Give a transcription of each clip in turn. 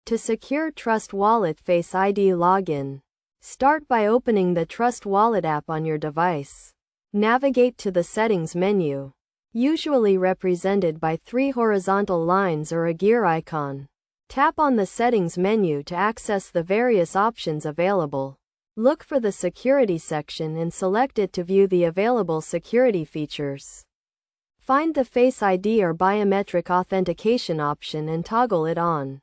To secure Trust Wallet Face ID login, start by opening the Trust Wallet app on your device. Navigate to the Settings menu, usually represented by 3 horizontal lines or a gear icon. Tap on the Settings menu to access the various options available. Look for the Security section and select it to view the available security features. Find the Face ID or biometric authentication option and toggle it on.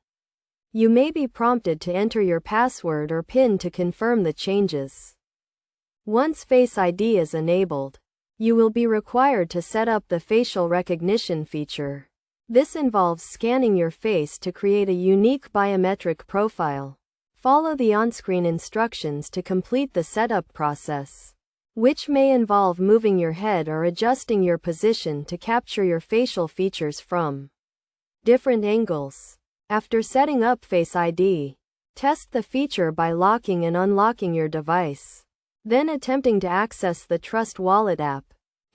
You may be prompted to enter your password or PIN to confirm the changes. Once Face ID is enabled, you will be required to set up the facial recognition feature. This involves scanning your face to create a unique biometric profile. Follow the on-screen instructions to complete the setup process, which may involve moving your head or adjusting your position to capture your facial features from different angles. After setting up Face ID, test the feature by locking and unlocking your device, then attempting to access the Trust Wallet app.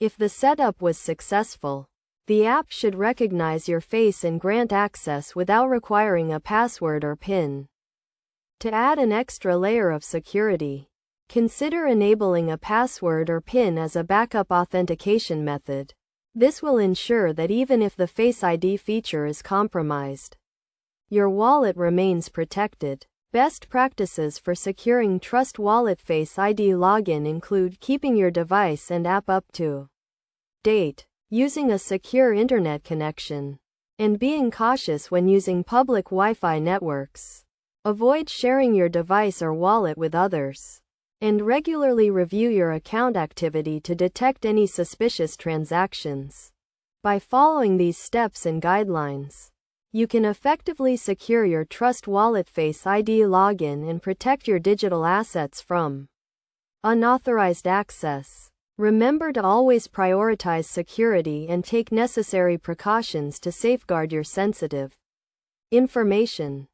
If the setup was successful, the app should recognize your face and grant access without requiring a password or PIN. To add an extra layer of security, consider enabling a password or PIN as a backup authentication method. This will ensure that even if the Face ID feature is compromised, your wallet remains protected. Best practices for securing Trust Wallet Face ID login include keeping your device and app up to date, using a secure internet connection, and being cautious when using public Wi-Fi networks. Avoid sharing your device or wallet with others, and regularly review your account activity to detect any suspicious transactions. By following these steps and guidelines, you can effectively secure your Trust Wallet Face ID login and protect your digital assets from unauthorized access. Remember to always prioritize security and take necessary precautions to safeguard your sensitive information.